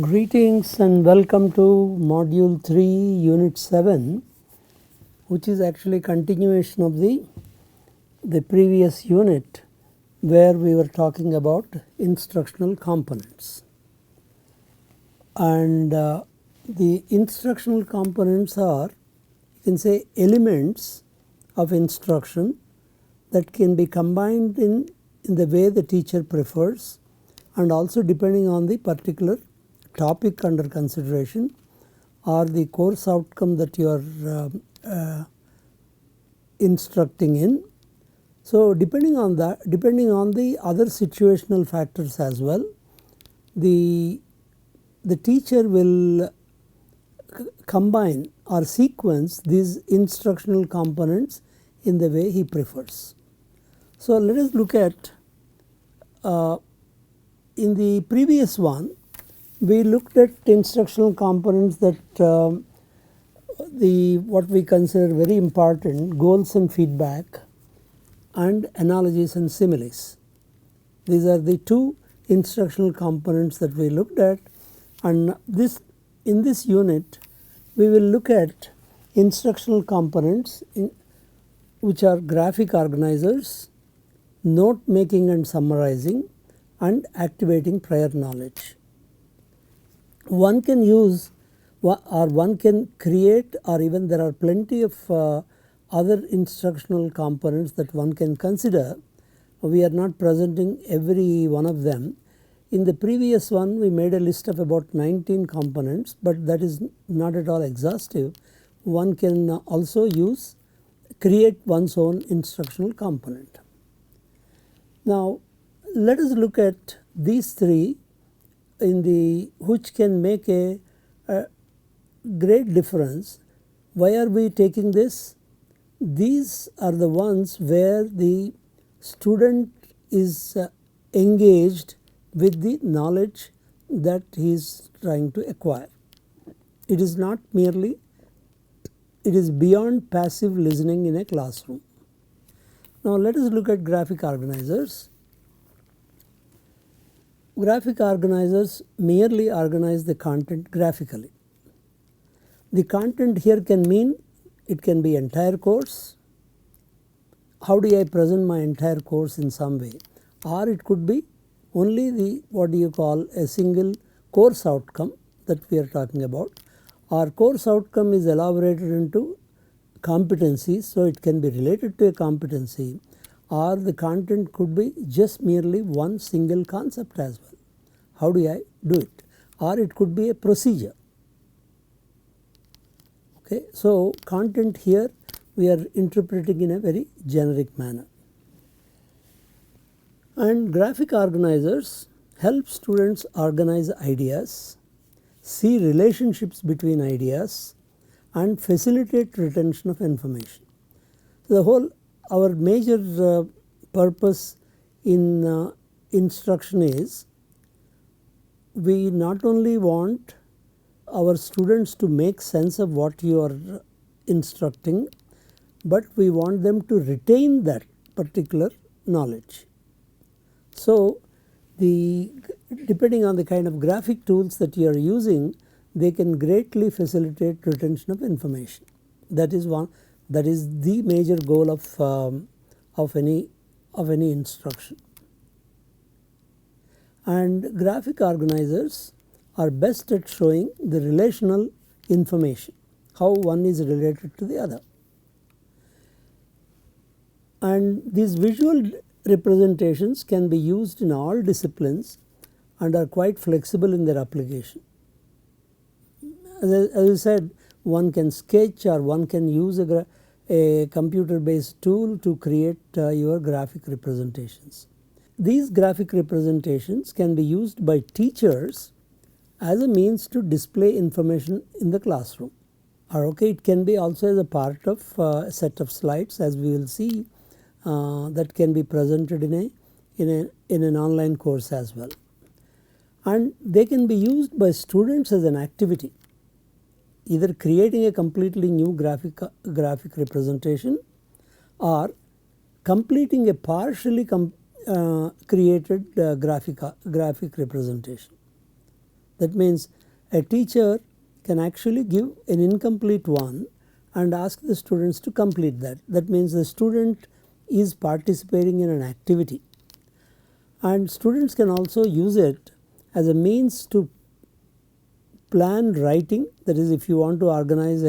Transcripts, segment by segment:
Greetings and welcome to Module 3 Unit 7, which is actually continuation of the previous unit where we were talking about instructional components. And the instructional components are, you can say, elements of instruction that can be combined in the way the teacher prefers, and also depending on the particular topic under consideration or the course outcome that you are instructing in. So depending on that, depending on the other situational factors as well, the teacher will combine or sequence these instructional components in the way he prefers. So let us look at in the previous one we looked at instructional components that what we consider very important: goals and feedback, and analogies and similes. These are the two instructional components that we looked at, and in this unit we will look at instructional components which are graphic organizers, note making and summarizing, and activating prior knowledge. One can use or one can create, or even there are plenty of other instructional components that one can consider. We are not presenting every one of them. In the previous one we made a list of about 19 components, but that is not at all exhaustive. One can also create one's own instructional component. Now let us look at these three which can make a great difference. Why are we taking this? These are the ones where the student is engaged with the knowledge that he is trying to acquire. It is not merely, it is beyond passive listening in a classroom. Now let us look at graphic organizers. Graphic organizers merely organize the content graphically. The content here can mean, it can be entire course. How do I present my entire course in some way? Or it could be only the what do you call a single course outcome that we are talking about. Our course outcome is elaborated into competencies, so it can be related to a competency, or the content could be just merely one single concept as well. How do I do it? Or it could be a procedure. Okay. So content here we are interpreting in a very generic manner. And graphic organizers help students organize ideas, see relationships between ideas, and facilitate retention of information. So our major purpose in instruction is, we not only want our students to make sense of what you are instructing, but we want them to retain that particular knowledge. So depending on the kind of graphic tools that you are using, they can greatly facilitate retention of information. That is the major goal of any instruction. And graphic organizers are best at showing the relational information, how one is related to the other. And these visual representations can be used in all disciplines and are quite flexible in their application. As I said, one can sketch or one can use a computer based tool to create your graphic representations. These graphic representations can be used by teachers as a means to display information in the classroom. Or it can be also as a part of a set of slides, as we will see, that can be presented in an online course as well. And they can be used by students as an activity, either creating a completely new graphic representation or completing a partially created graphic representation. That means a teacher can actually give an incomplete one and ask the students to complete that. That means the student is participating in an activity, and students can also use it as a means to plan writing. That is, if you want to organize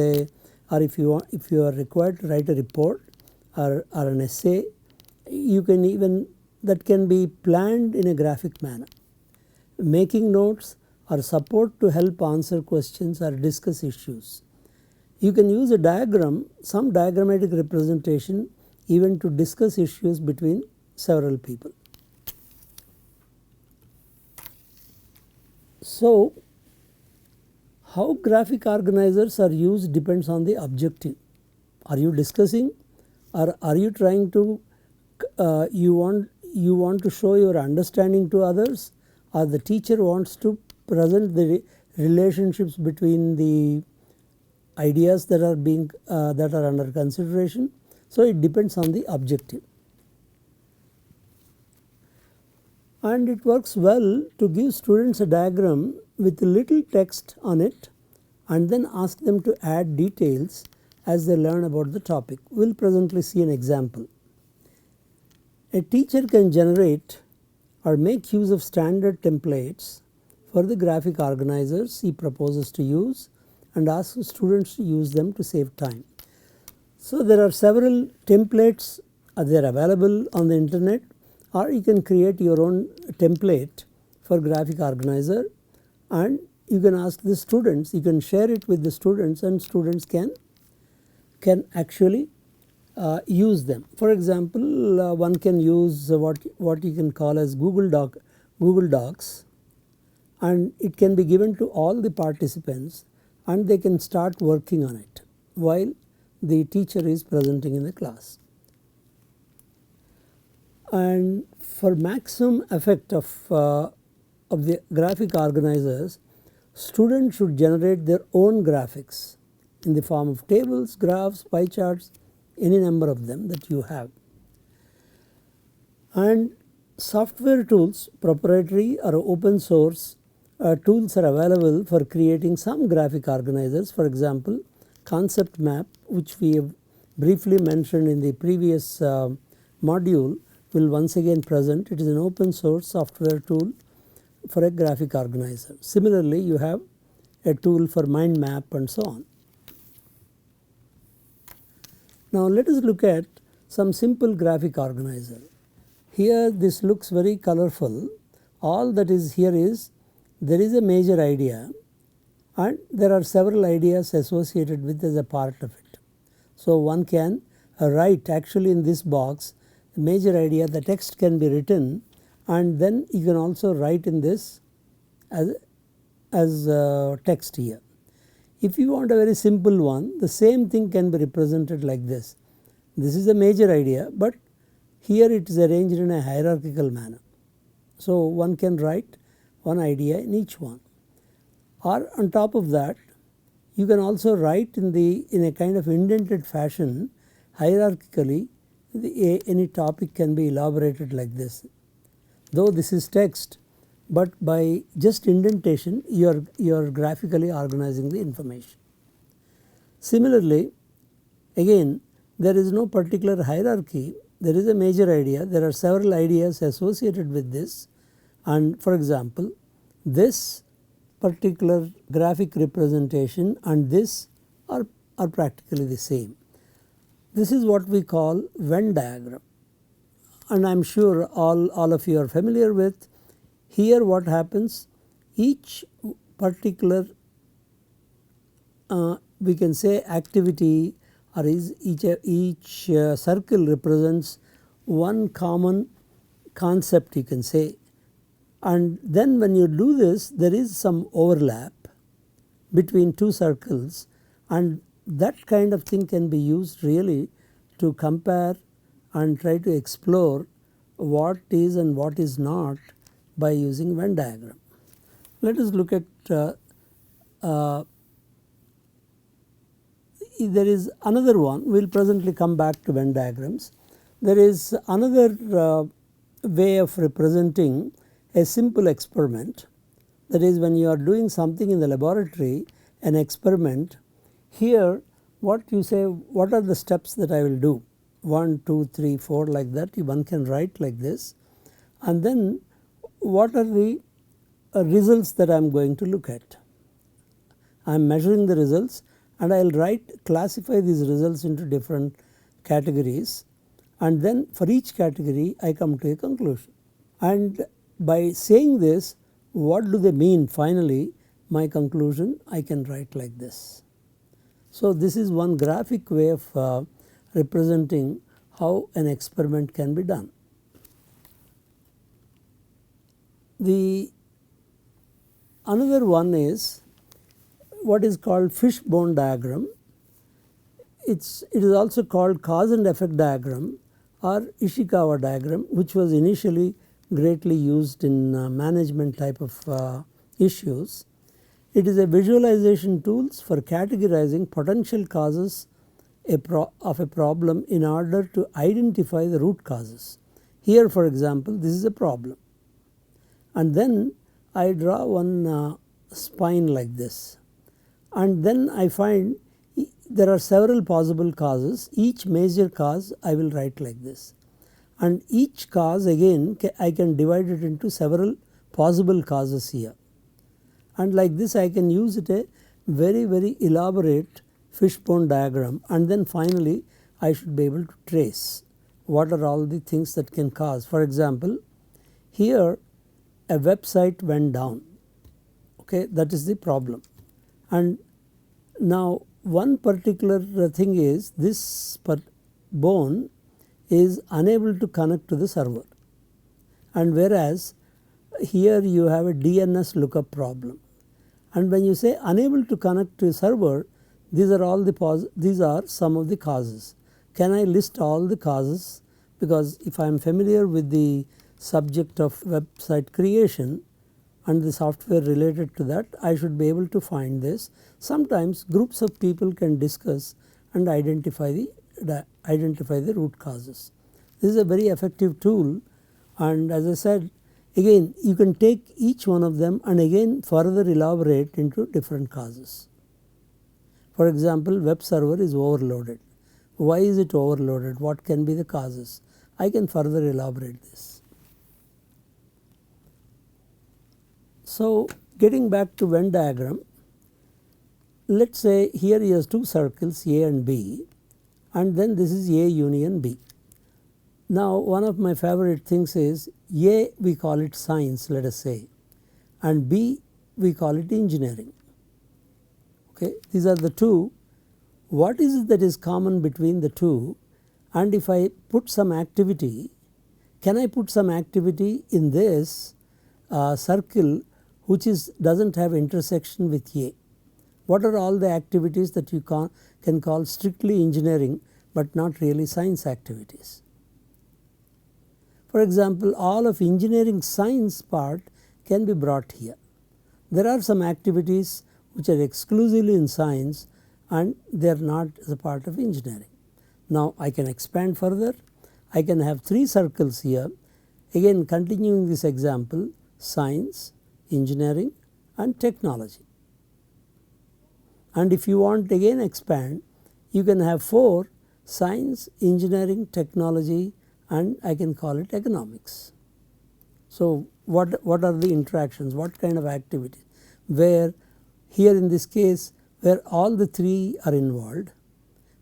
or if you are required to write a report or an essay, you can even, that can be planned in a graphic manner. Making notes or support to help answer questions or discuss issues. You can use a diagram, some diagrammatic representation, even to discuss issues between several people. So, how graphic organizers are used depends on the objective. Are you discussing, or are you trying to you want to show your understanding to others, or the teacher wants to present the relationships between the ideas that are being that are under consideration. So, it depends on the objective, and it works well to give students a diagram with little text on it and then ask them to add details as they learn about the topic. We will presently see an example. A teacher can generate or make use of standard templates for the graphic organizers he proposes to use and asks students to use them to save time. So, there are several templates they are available on the internet, or you can create your own template for graphic organizer, and you can ask the students, you can share it with the students, and students can actually use them. For example, one can use what you can call as Google Docs, and it can be given to all the participants, and they can start working on it while the teacher is presenting in the class. And for maximum effect of the graphic organizers, students should generate their own graphics in the form of tables, graphs, pie charts, any number of them that you have. And software tools, proprietary or open source tools are available for creating some graphic organizers. For example, Concept Map, which we have briefly mentioned in the previous module, will once again present. It is an open source software tool for a graphic organizer. Similarly, you have a tool for mind map and so on. Now, let us look at some simple graphic organizer. Here this looks very colorful. All that is here is there is a major idea, and there are several ideas associated with as a part of it. So, one can write actually in this box the major idea, the text can be written, and then you can also write in this as text here. If you want a very simple one, the same thing can be represented like this. This is a major idea, but here it is arranged in a hierarchical manner. So, one can write one idea in each one, or on top of that you can also write in a kind of indented fashion hierarchically. Any topic can be elaborated like this. Though this is text, but by just indentation you are graphically organizing the information. Similarly, again there is no particular hierarchy, there is a major idea, there are several ideas associated with this, and for example this particular graphic representation and this are practically the same. This is what we call Venn diagram, and I am sure all of you are familiar with. Here what happens, each particular we can say activity, or each circle represents one common concept, you can say, and then when you do this there is some overlap between two circles, and that kind of thing can be used really to compare and try to explore what is and what is not by using Venn diagram. Let us look at there is another one. We will presently come back to Venn diagrams. There is another way of representing a simple experiment. That is, when you are doing something in the laboratory, an experiment, here what you say, what are the steps that I will do, 1, 2, 3, 4 like that, one can write like this, and then what are the results that I am going to look at. I am measuring the results and I will classify these results into different categories, and then for each category I come to a conclusion. And by saying this, what do they mean finally, my conclusion I can write like this. So this is one graphic way of representing how an experiment can be done. The another one is what is called Fishbone Diagram. It is also called cause and effect diagram or Ishikawa diagram, which was initially greatly used in management type of issues. It is a visualization tools for categorizing potential causes of a problem in order to identify the root causes. Here for example, this is a problem, and then I draw one spine like this, and then I find there are several possible causes. Each major cause I will write like this, and each cause again I can divide it into several possible causes here, and like this I can use it a very elaborate fishbone diagram, and then finally I should be able to trace what are all the things that can cause. For example, here a website went down, okay, that is the problem, and now one particular thing is this bone is unable to connect to the server, and whereas here you have a DNS lookup problem, and when you say unable to connect to a server, these are some of the causes. Can I list all the causes? Because if I am familiar with the subject of website creation and the software related to that, I should be able to find this. Sometimes groups of people can discuss and identify the root causes. This is a very effective tool, and as I said, again you can take each one of them and again further elaborate into different causes. For example, web server is overloaded. Why is it overloaded? What can be the causes? I can further elaborate this. So getting back to Venn diagram, let us say here he has two circles A and B, and then this is A union B. Now one of my favorite things is A we call it science, let us say, and B we call it engineering. Okay, these are the two. What is it that is common between the two? And if I put some activity, can I put some activity in this circle which does not have intersection with A? What are all the activities that you can call strictly engineering but not really science activities? For example, all of engineering science part can be brought here. There are some activities which are exclusively in science and they are not as a part of engineering. Now I can expand further. I can have three circles here, again continuing this example: science, engineering and technology. And if you want again expand, you can have four: science, engineering, technology, and I can call it economics. So what are the interactions, what kind of activities, where here in this case where all the three are involved,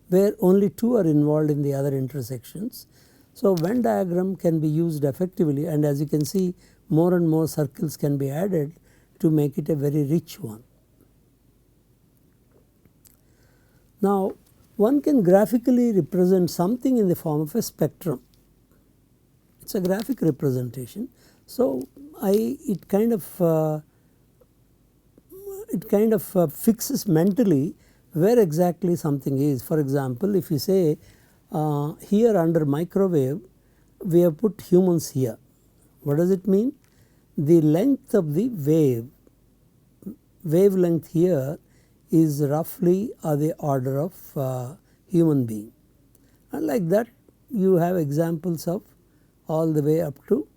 where only two are involved in the other intersections. So Venn diagram can be used effectively, and as you can see, more and more circles can be added to make it a very rich one. Now one can graphically represent something in the form of a spectrum. It is a graphic representation. So it kind of fixes mentally where exactly something is. For example, if you say here under microwave we have put humans here, what does it mean? The length of the wavelength here is roughly the order of human being, and like that you have examples of all the way up to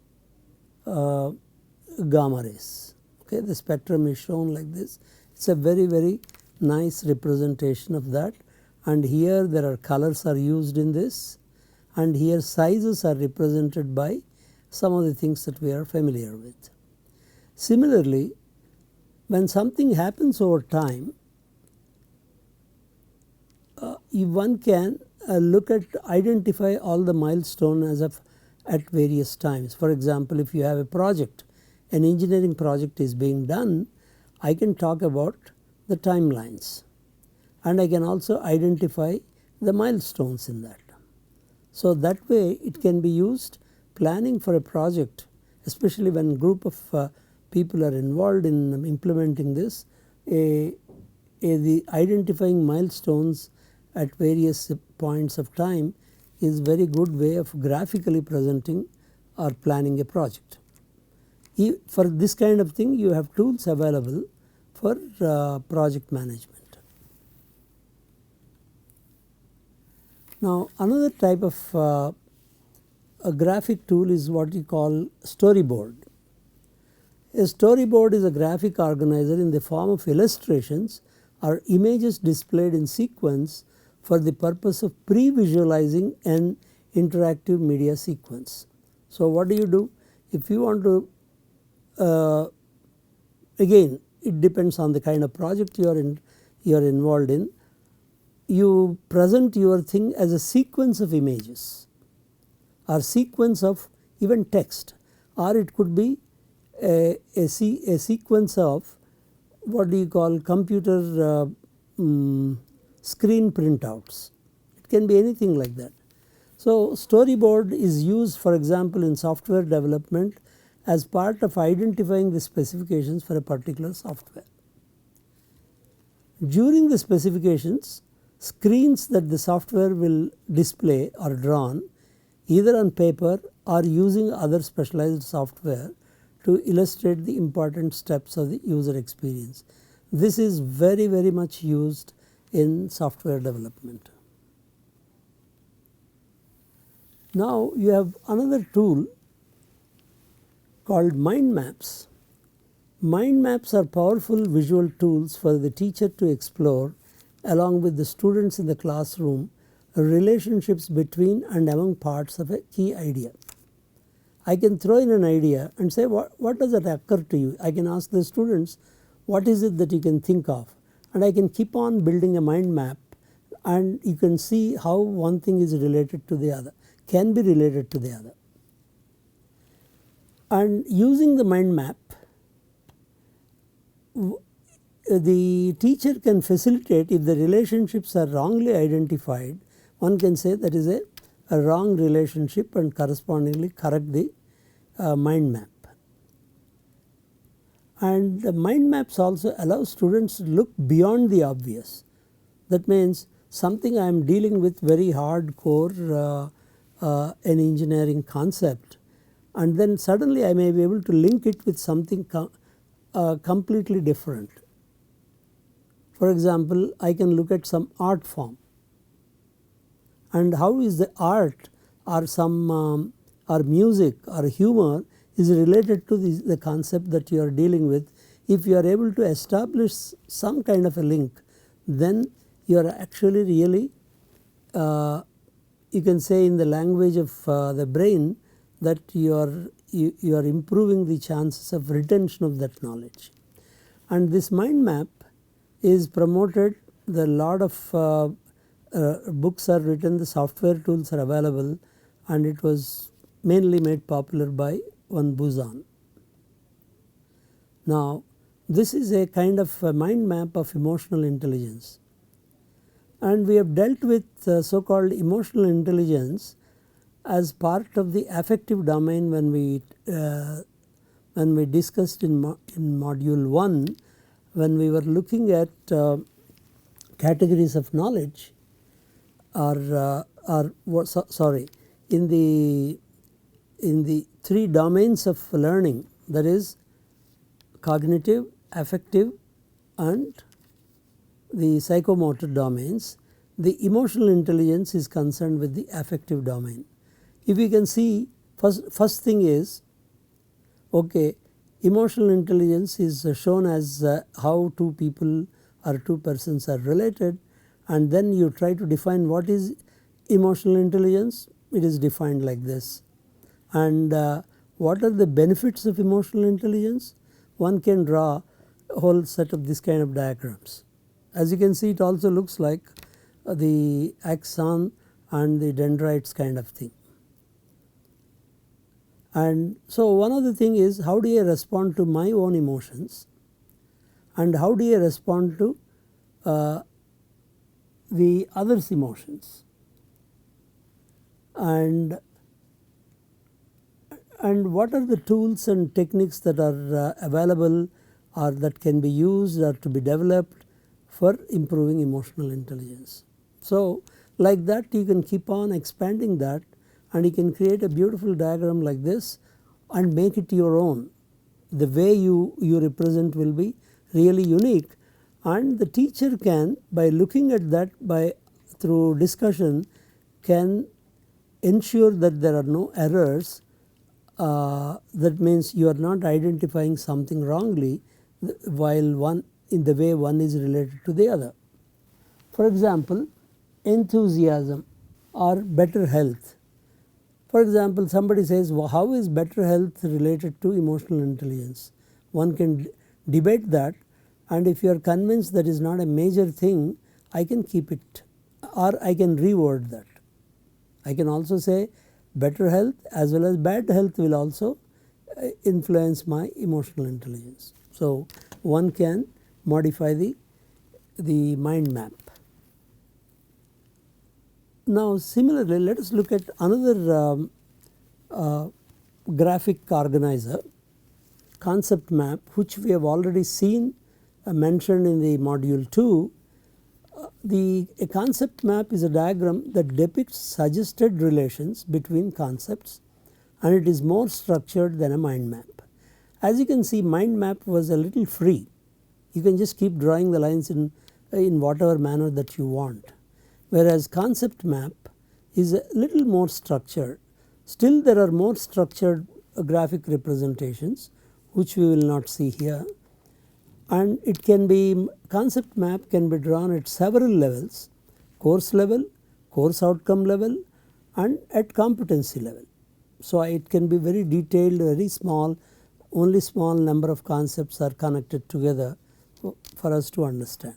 gamma rays. Okay, the spectrum is shown like this. It is a very nice representation of that, and here there are colors are used in this, and here sizes are represented by some of the things that we are familiar with. Similarly, when something happens over time, one can identify all the milestones at various times. For example, if you have a project, an engineering project is being done, I can talk about the timelines, and I can also identify the milestones in that. So that way it can be used planning for a project, especially when a group of people are involved in implementing this. The identifying milestones at various points of time is very good way of graphically presenting or planning a project. For this kind of thing you have tools available for project management. Now another type of a graphic tool is what you call storyboard. A storyboard is a graphic organizer in the form of illustrations or images displayed in sequence for the purpose of pre-visualizing an interactive media sequence. So what do? If you want to again it depends on the kind of project you are involved in. You present your thing as a sequence of images or sequence of even text, or it could be a sequence of what do you call computer screen printouts. It can be anything like that. So storyboard is used, for example, in software development as part of identifying the specifications for a particular software. During the specifications, screens that the software will display are drawn either on paper or using other specialized software to illustrate the important steps of the user experience. This is very much used in software development. Now you have another tool called mind maps. Mind maps are powerful visual tools for the teacher to explore along with the students in the classroom relationships between and among parts of a key idea. I can throw in an idea and say what does that occur to you. I can ask the students what is it that you can think of, and I can keep on building a mind map, and you can see how one thing is related to the other, can be related to the other. And using the mind map, the teacher can facilitate if the relationships are wrongly identified. One can say that is a wrong relationship and correspondingly correct the mind map. And the mind maps also allow students to look beyond the obvious. That means something I am dealing with very hardcore an engineering concept, and then suddenly I may be able to link it with something completely different. For example, I can look at some art form, and how is the art or some or music or humor is related to the concept that you are dealing with. If you are able to establish some kind of a link, then you are actually really you can say in the language of the brain that you are improving the chances of retention of that knowledge. And this mind map is promoted. The lot of books are written, the software tools are available, and it was mainly made popular by one Buzan. Now this is a kind of a mind map of emotional intelligence, and we have dealt with so called emotional intelligence as part of the affective domain when we discussed in module 1, when we were looking at categories of knowledge, in the 3 domains of learning, that is cognitive, affective and the psychomotor domains. The emotional intelligence is concerned with the affective domain. If you can see, first thing is, okay, Emotional intelligence is shown as how two people or two persons are related, and then you try to define what is emotional intelligence. It is defined like this. And what are the benefits of emotional intelligence? One can draw a whole set of this kind of diagrams. As you can see, it also looks like the axon and the dendrites kind of thing. And so one of the thing is, how do I respond to my own emotions, and how do I respond to the others' emotions, and what are the tools and techniques that are available or that can be used or to be developed for improving emotional intelligence. So like that you can keep on expanding that, and you can create a beautiful diagram like this and make it your own. The way you represent will be really unique, and the teacher can, by looking at that through discussion, can ensure that there are no errors. That means you are not identifying something wrongly while in the way one is related to the other. For example, enthusiasm or better health. For example, somebody says, well, how is better health related to emotional intelligence? One can debate that, and if you are convinced that is not a major thing, I can keep it, or I can reword that. I can also say better health as well as bad health will also influence my emotional intelligence. So one can modify the mind map. Now similarly, let us look at another graphic organizer, concept map, which we have already seen mentioned in the module 2. A concept map is a diagram that depicts suggested relations between concepts, and it is more structured than a mind map. As you can see, mind map was a little free. You can just keep drawing the lines in whatever manner that you want, whereas concept map is a little more structured. Still there are more structured graphic representations which we will not see here, and it can be, concept map can be drawn at several levels: course level, course outcome level, and at competency level. So it can be very detailed, very small, only small number of concepts are connected together for us to understand.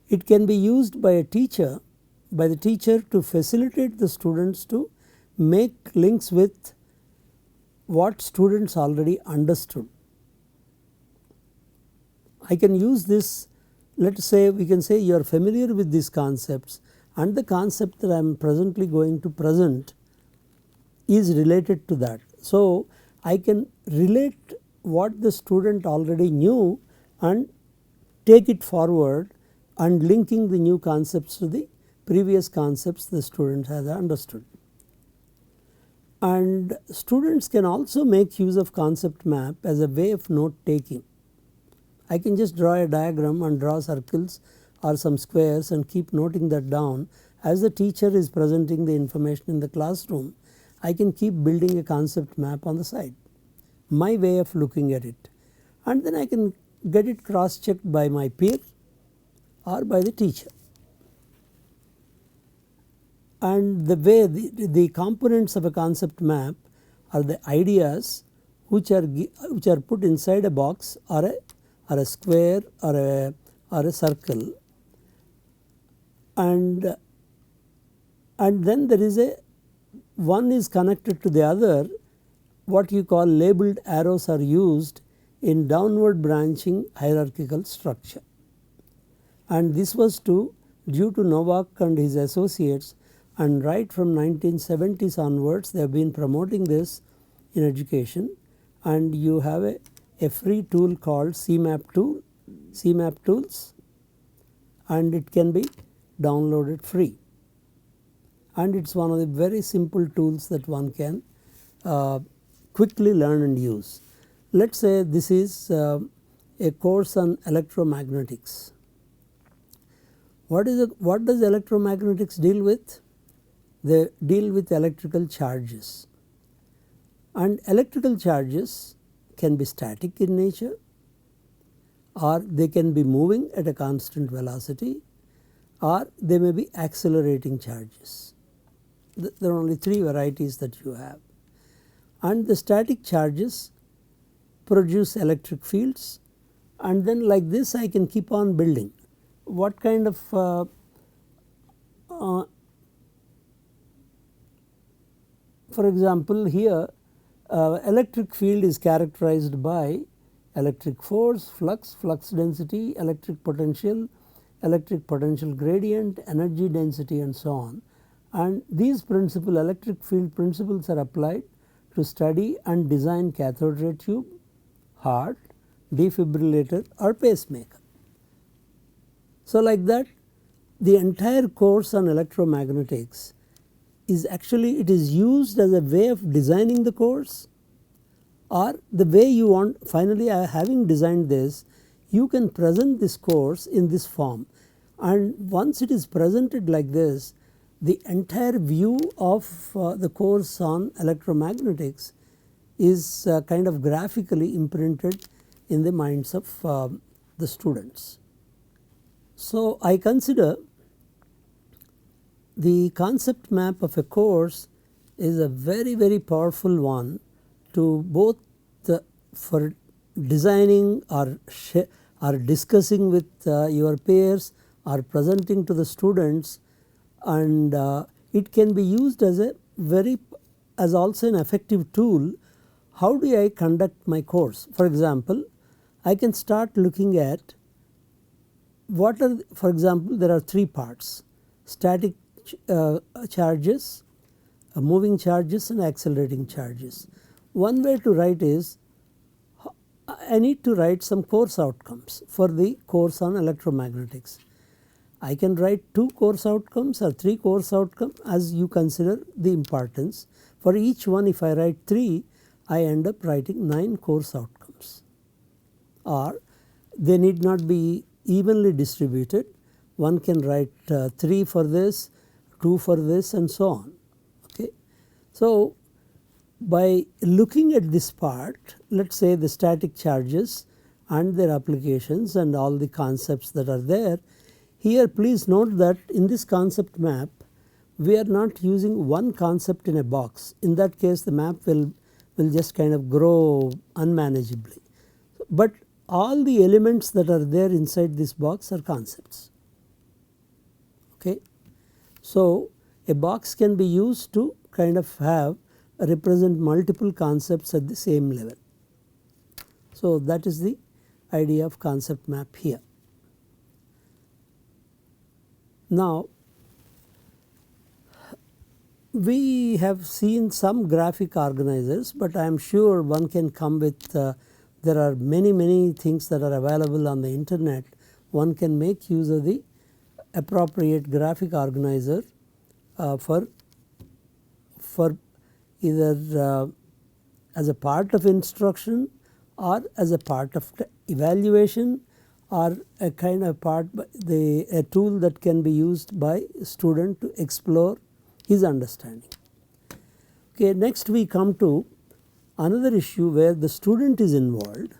It can be used by a teacher, by the teacher, to facilitate the students to make links with what students already understood. I can use this, let us say, we can say you are familiar with these concepts, and the concept that I am presently going to present is related to that. So I can relate what the student already knew and take it forward and linking the new concepts to the previous concepts the student has understood. And students can also make use of concept map as a way of note taking. I can just draw a diagram and draw circles or some squares and keep noting that down. As the teacher is presenting the information in the classroom, I can keep building a concept map on the side, my way of looking at it, and then I can get it cross checked by my peer or by the teacher. And the way the components of a concept map are the ideas which are put inside a box or a square or a circle, and then there is one is connected to the other. What you call labeled arrows are used in downward branching hierarchical structure, and this was due to Novak and his associates, and right from 1970s onwards they have been promoting this in education. And you have a free tool called CMap tools, and it can be downloaded free, and it is one of the very simple tools that one can quickly learn and use. Let us say this is a course on electromagnetics. What does electromagnetics deal with? They deal with electrical charges, and electrical charges can be static in nature, or they can be moving at a constant velocity, or they may be accelerating charges. There are only 3 varieties that you have, and the static charges produce electric fields, and then like this I can keep on building. What kind of for example, here electric field is characterized by electric force, flux density, electric potential gradient, energy density, and so on. And these electric field principles are applied to study and design cathode ray tube, heart, defibrillator, or pacemaker. So like that, the entire course on electromagnetics is actually, it is used as a way of designing the course, or the way you want. Finally, having designed this, you can present this course in this form, and once it is presented like this, the entire view of the course on electromagnetics is kind of graphically imprinted in the minds of the students. So I consider the concept map of a course is a very powerful one to both for designing or discussing with your peers or presenting to the students, and it can be used as as also an effective tool. How do I conduct my course? For example, I can start looking at what are, for example, there are 3 parts: static charges, moving charges, and accelerating charges. One way to write is, I need to write some course outcomes for the course on electromagnetics. I can write 2 course outcomes or 3 course outcomes as you consider the importance. For each one, if I write 3, I end up writing 9 course outcomes, or they need not be evenly distributed. One can write 3 for this, 2 for this, and so on. Okay. So by looking at this part, let us say the static charges and their applications and all the concepts that are there. Here please note that in this concept map we are not using one concept in a box. In that case the map will just kind of grow unmanageably, but all the elements that are there inside this box are concepts. Okay. So a box can be used to kind of represent multiple concepts at the same level. So that is the idea of concept map here. Now we have seen some graphic organizers, but I am sure one can come with there are many things that are available on the internet. One can make use of the appropriate graphic organizer for either as a part of instruction or as a part of evaluation, or a kind of a tool that can be used by a student to explore his understanding. Okay, next we come to another issue where the student is involved,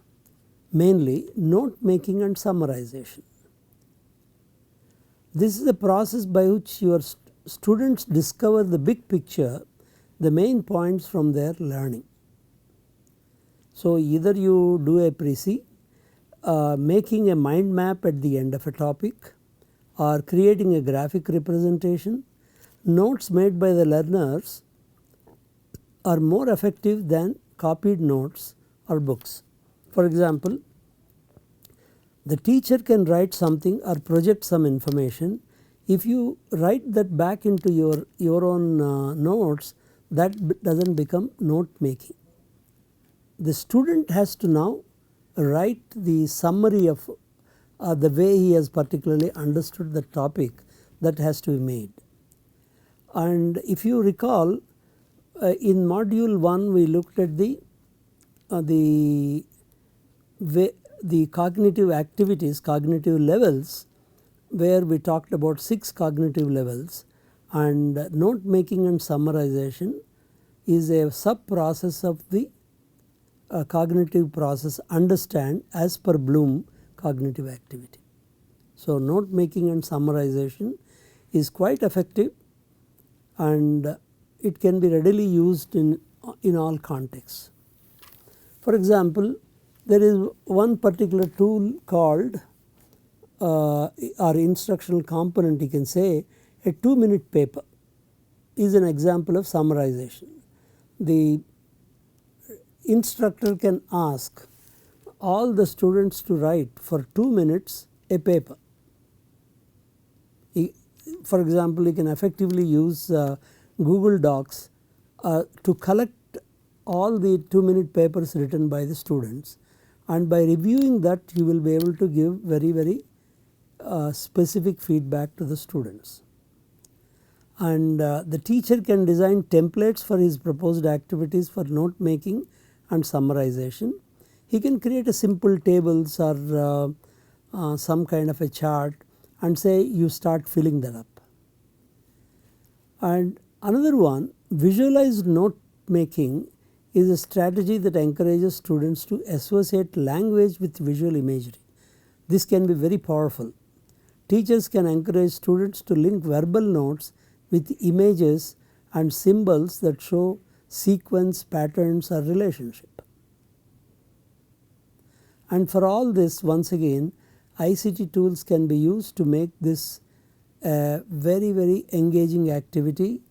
mainly note making and summarization. This is a process by which your students discover the big picture, the main points from their learning. So either you do a précis, making a mind map at the end of a topic, or creating a graphic representation. Notes made by the learners are more effective than copied notes or books. For example, the teacher can write something or project some information. If you write that back into your own notes, that does not become note making. The student has to now write the summary of the way he has particularly understood the topic that has to be made. And if you recall, in module 1 we looked at the cognitive activities, cognitive levels, where we talked about 6 cognitive levels, and note making and summarization is a sub process of the cognitive process understand as per Bloom cognitive activity. So, note making and summarization is quite effective, and it can be readily used in all contexts. For example, there is one particular tool called or instructional component, you can say a 2-minute paper is an example of summarization. The instructor can ask all the students to write for 2 minutes a paper. For example, you can effectively use Google Docs to collect all the 2-minute papers written by the students, and by reviewing that you will be able to give very specific feedback to the students. And the teacher can design templates for his proposed activities for note making and summarization. He can create a simple tables or some kind of a chart and say you start filling that up. And another one, visualized note making is a strategy that encourages students to associate language with visual imagery. This can be very powerful. Teachers can encourage students to link verbal notes with images and symbols that show sequence, patterns or relationship. And for all this, once again, ICT tools can be used to make this a very engaging activity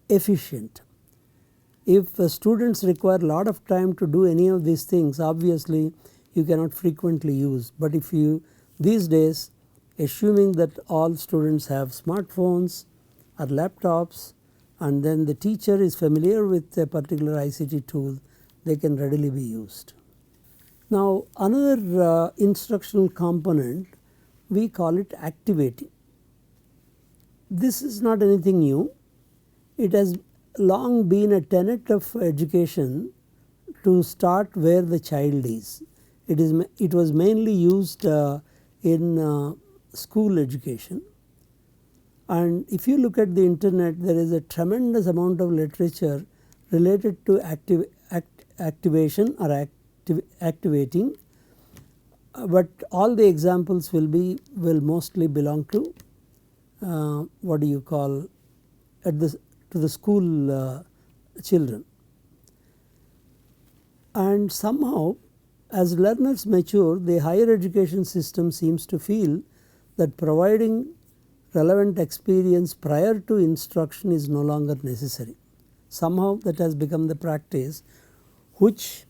efficient. If students require a lot of time to do any of these things, obviously you cannot frequently use, but if you these days, assuming that all students have smartphones or laptops, and then the teacher is familiar with a particular ICT tool, they can readily be used. Now another instructional component, we call it activating. This is not anything new. It has long been a tenet of education to start where the child is. It was mainly used in school education, and if you look at the internet, there is a tremendous amount of literature related to activation or activating, but all the examples will mostly belong to what do you call to the school children. And somehow as learners mature, the higher education system seems to feel that providing relevant experience prior to instruction is no longer necessary. Somehow that has become the practice, which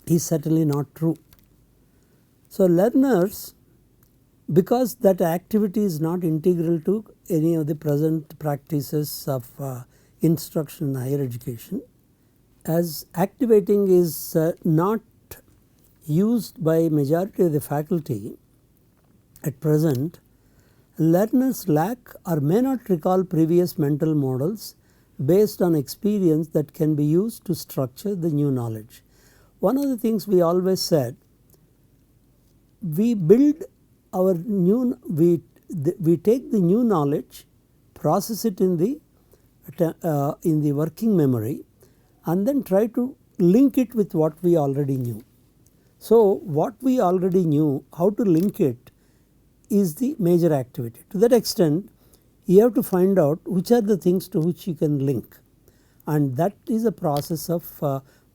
is certainly not true. So learners, because that activity is not integral to any of the present practices of instruction in higher education, as activating is not used by majority of the faculty at present, learners lack or may not recall previous mental models based on experience that can be used to structure the new knowledge. One of the things we always said, we build our new, we take the new knowledge, process it in the working memory, and then try to link it with what we already knew. So what we already knew, how to link it is the major activity. To that extent, you have to find out which are the things to which you can link, and that is a process of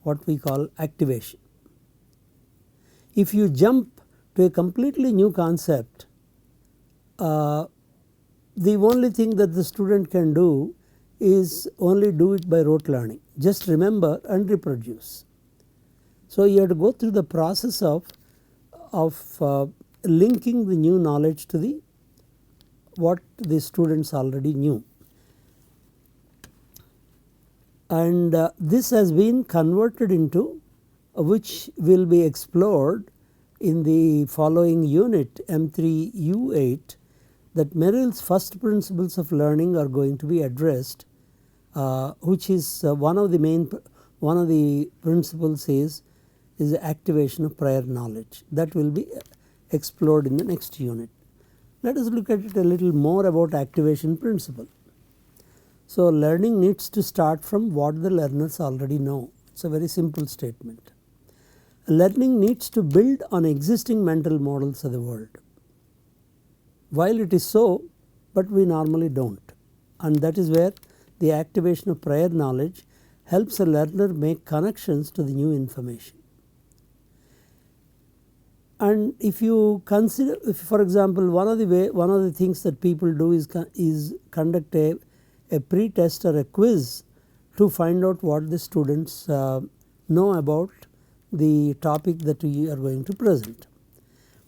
what we call activation. If you jump to a completely new concept, the only thing that the student can do is only do it by rote learning, just remember and reproduce. So you have to go through the process of linking the new knowledge to the what the students already knew, and this has been converted into which will be explored in the following unit M3U8, that Merrill's first principles of learning are going to be addressed, which is one of the principles is the activation of prior knowledge. That will be explored in the next unit. Let us look at it a little more about activation principle. So learning needs to start from what the learners already know. It is a very simple statement. learning needs to build on existing mental models of the world. While it is so, but we normally do not, and that is where the activation of prior knowledge helps a learner make connections to the new information. And if you consider, if for example, one of the things that people do is conduct a pre-test or a quiz to find out what the students know about the topic that we are going to present.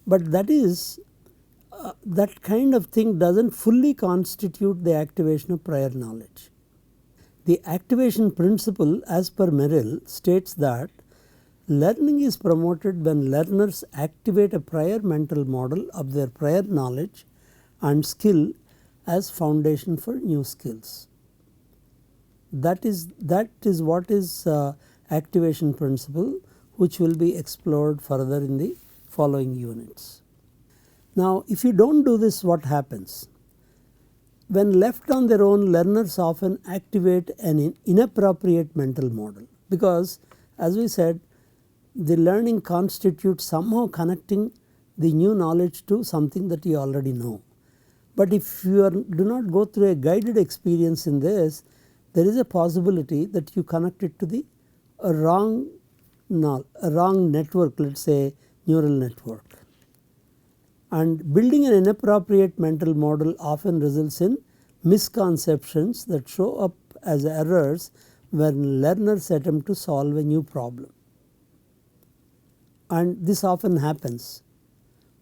But that is that kind of thing does not fully constitute the activation of prior knowledge. The activation principle, as per Merrill, states that learning is promoted when learners activate a prior mental model of their prior knowledge and skill as foundation for new skills. That is what is activation principle, which will be explored further in the following units. Now, if you do not do this, what happens? When left on their own, learners often activate an inappropriate mental model, because as we said, the learning constitutes somehow connecting the new knowledge to something that you already know. But if you do not go through a guided experience in this, there is a possibility that you connect it to a wrong network, let us say neural network. And building an inappropriate mental model often results in misconceptions that show up as errors when learners attempt to solve a new problem. And this often happens.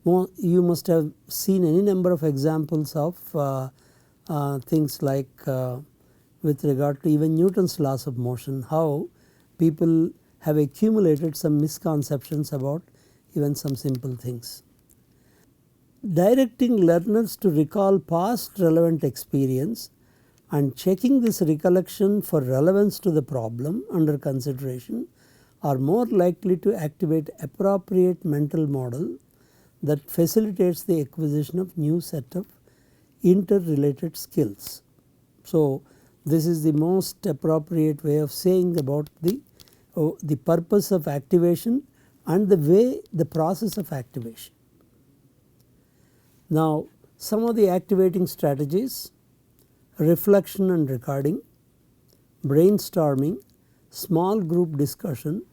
You must have seen any number of examples of things like with regard to even Newton's laws of motion, how people have accumulated some misconceptions about even some simple things. Directing learners to recall past relevant experience and checking this recollection for relevance to the problem under consideration are more likely to activate appropriate mental model that facilitates the acquisition of new set of interrelated skills. So, this is the most appropriate way of saying about the purpose of activation and the process of activation. Now, some of the activating strategies: reflection and recording, brainstorming, small group discussion.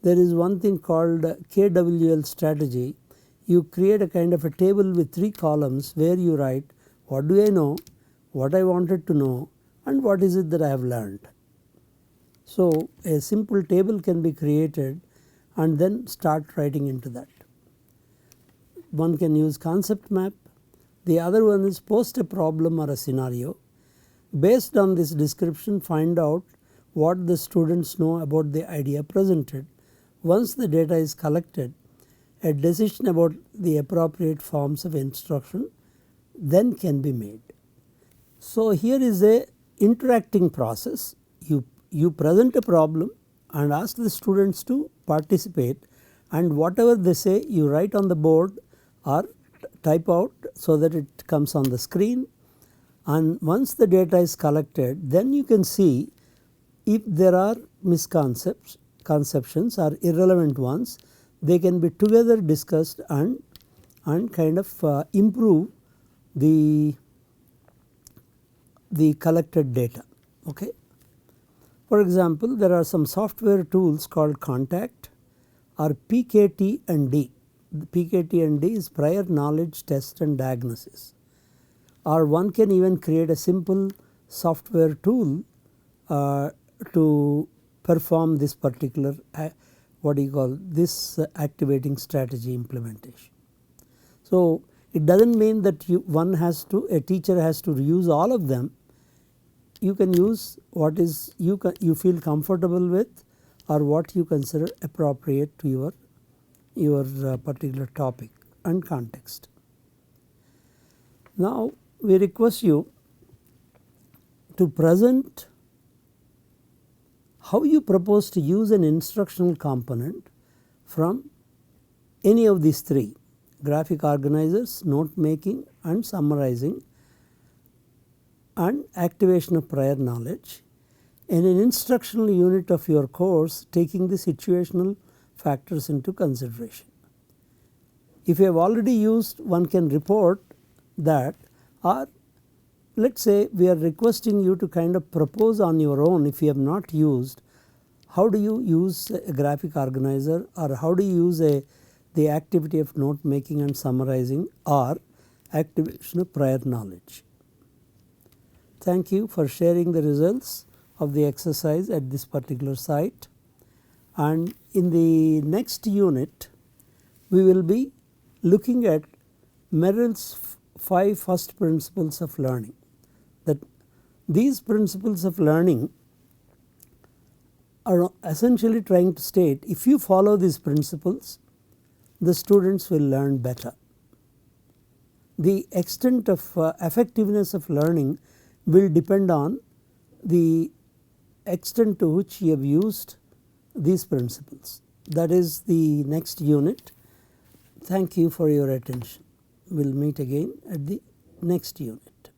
There is one thing called KWL strategy. You create a kind of a table with 3 columns where you write what do I know, what I wanted to know, and what is it that I have learned. So, a simple table can be created and then start writing into that. One can use concept map. The other one is post a problem or a scenario. Based on this description, find out what the students know about the idea presented. Once the data is collected, a decision about the appropriate forms of instruction then can be made. So, here is a interacting process. You present a problem and ask the students to participate, and whatever they say you write on the board or type out so that it comes on the screen, and once the data is collected, then you can see if there are misconceptions or irrelevant ones. They can be together discussed and kind of improve the collected data. Okay. For example, there are some software tools called Contact or PKT and D. The PKT and D is prior knowledge test and diagnosis, or one can even create a simple software tool to perform this particular this activating strategy implementation. So, it does not mean that a teacher has to use all of them. You can use what is you feel comfortable with, or what you consider appropriate to your particular topic and context. Now, we request you to present how you propose to use an instructional component from any of these 3: graphic organizers, note making and summarizing, and activation of prior knowledge in an instructional unit of your course, taking the situational factors into consideration. If you have already used, one can report that, or let us say we are requesting you to kind of propose on your own if you have not used, how do you use a graphic organizer, or how do you use the activity of note making and summarizing, or activation of prior knowledge. Thank you for sharing the results of the exercise at this particular site, and in the next unit we will be looking at Merrill's 5 first principles of learning. That these principles of learning are essentially trying to state, if you follow these principles, the students will learn better. The extent of effectiveness of learning will depend on the extent to which you have used these principles. That is the next unit. Thank you for your attention. We will meet again at the next unit.